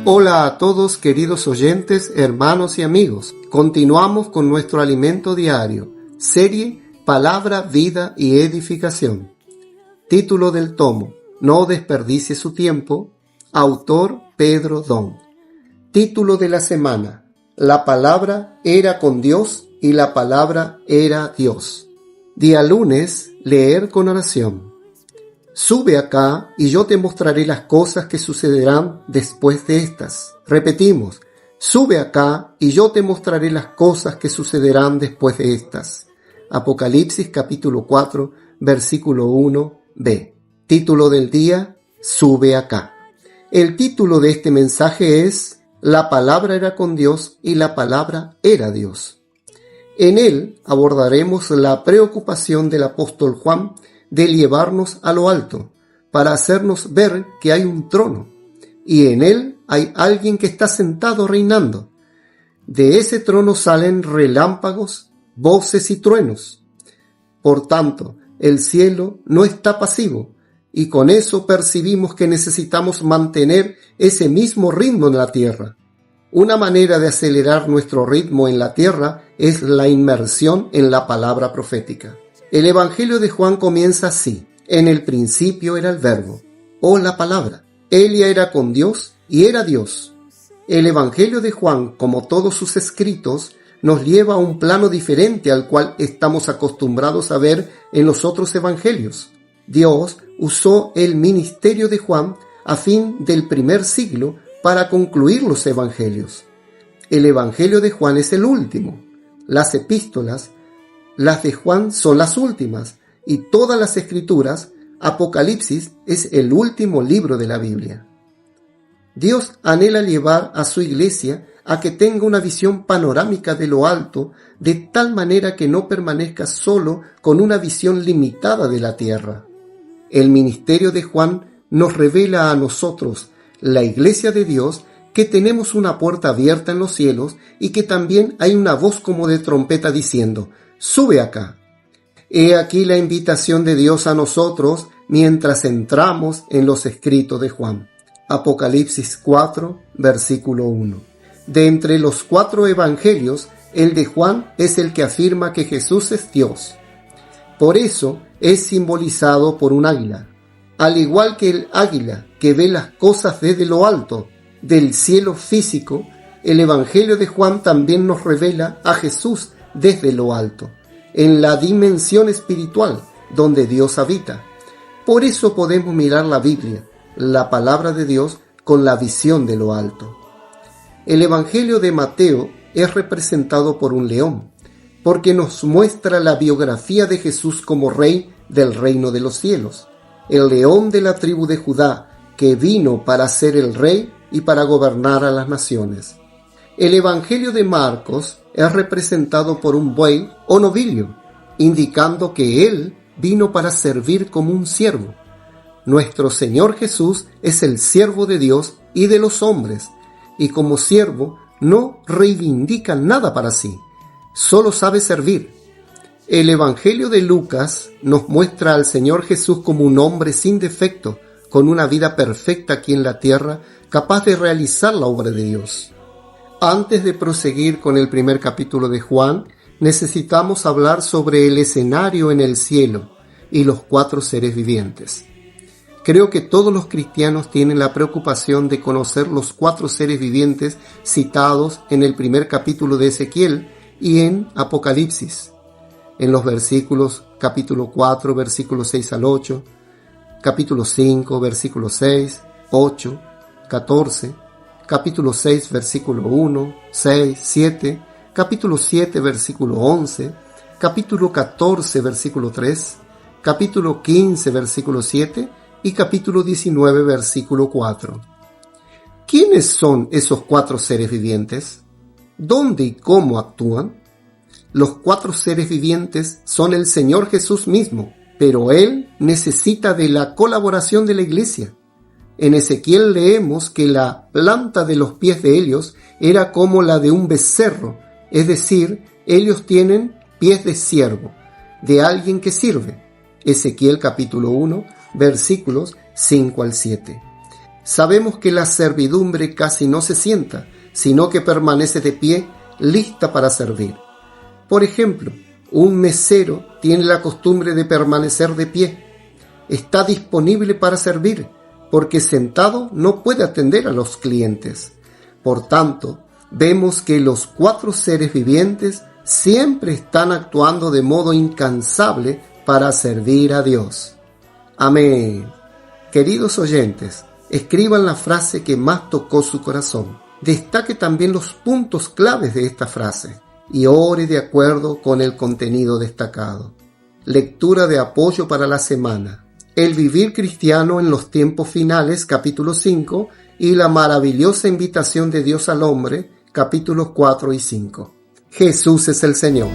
Hola a todos, queridos oyentes, hermanos y amigos. Continuamos con nuestro alimento diario, serie Palabra, Vida y Edificación. Título del tomo: No desperdicie su tiempo. Autor Pedro Don. Título de la semana: La palabra era con Dios y la palabra era Dios. Día lunes, leer con oración. Sube acá y yo te mostraré las cosas que sucederán después de estas. Repetimos, sube acá y yo te mostraré las cosas que sucederán después de estas. Apocalipsis capítulo 4, versículo 1b. Título del día: Sube acá. El título de este mensaje es: La palabra era con Dios y la palabra era Dios. En él abordaremos la preocupación del apóstol Juan de llevarnos a lo alto, para hacernos ver que hay un trono, y en él hay alguien que está sentado reinando. De ese trono salen relámpagos, voces y truenos. Por tanto, el cielo no está pasivo, y con eso percibimos que necesitamos mantener ese mismo ritmo en la tierra. Una manera de acelerar nuestro ritmo en la tierra es la inmersión en la palabra profética. El Evangelio de Juan comienza así: en el principio era el Verbo, o la palabra. Él ya era con Dios y era Dios. El Evangelio de Juan, como todos sus escritos, nos lleva a un plano diferente al cual estamos acostumbrados a ver en los otros evangelios. Dios usó el ministerio de Juan a fin del primer siglo para concluir los evangelios. El Evangelio de Juan es el último. Las epístolas, las de Juan, son las últimas, y todas las escrituras, Apocalipsis, es el último libro de la Biblia. Dios anhela llevar a su iglesia a que tenga una visión panorámica de lo alto, de tal manera que no permanezca solo con una visión limitada de la tierra. El ministerio de Juan nos revela a nosotros, la iglesia de Dios, que tenemos una puerta abierta en los cielos y que también hay una voz como de trompeta diciendo: sube acá. He aquí la invitación de Dios a nosotros mientras entramos en los escritos de Juan. Apocalipsis 4, versículo 1. De entre los 4 evangelios, el de Juan es el que afirma que Jesús es Dios. Por eso es simbolizado por un águila. Al igual que el águila que ve las cosas desde lo alto, del cielo físico, el evangelio de Juan también nos revela a Jesús desde lo alto, en la dimensión espiritual donde Dios habita. Por eso podemos mirar la Biblia, la palabra de Dios, con la visión de lo alto. El Evangelio de Mateo es representado por un león, porque nos muestra la biografía de Jesús como rey del reino de los cielos, el león de la tribu de Judá, que vino para ser el rey y para gobernar a las naciones. El Evangelio de Marcos es representado por un buey o novillo, indicando que él vino para servir como un siervo. Nuestro Señor Jesús es el siervo de Dios y de los hombres, y como siervo no reivindica nada para sí, solo sabe servir. El Evangelio de Lucas nos muestra al Señor Jesús como un hombre sin defecto, con una vida perfecta aquí en la tierra, capaz de realizar la obra de Dios. Antes de proseguir con el primer capítulo de Juan, necesitamos hablar sobre el escenario en el cielo y los 4 seres vivientes. Creo que todos los cristianos tienen la preocupación de conocer los 4 seres vivientes citados en el primer capítulo de Ezequiel y en Apocalipsis, en los versículos capítulo 4, versículos 6 al 8, capítulo 5, versículos 6, 8, 14, capítulo 6, versículo 1, 6, 7, capítulo 7, versículo 11, capítulo 14, versículo 3, capítulo 15, versículo 7 y capítulo 19, versículo 4. ¿Quiénes son esos 4 seres vivientes? ¿Dónde y cómo actúan? Los 4 seres vivientes son el Señor Jesús mismo, pero Él necesita de la colaboración de la iglesia. En Ezequiel leemos que la planta de los pies de ellos era como la de un becerro, es decir, ellos tienen pies de siervo, de alguien que sirve. Ezequiel capítulo 1, versículos 5 al 7. Sabemos que la servidumbre casi no se sienta, sino que permanece de pie, lista para servir. Por ejemplo, un mesero tiene la costumbre de permanecer de pie. Está disponible para servir, porque sentado no puede atender a los clientes. Por tanto, vemos que los 4 seres vivientes siempre están actuando de modo incansable para servir a Dios. Amén. Queridos oyentes, escriban la frase que más tocó su corazón. Destaque también los puntos claves de esta frase y ore de acuerdo con el contenido destacado. Lectura de apoyo para la semana: El vivir cristiano en los tiempos finales, capítulo 5, y la maravillosa invitación de Dios al hombre, capítulos 4 y 5. Jesús es el Señor.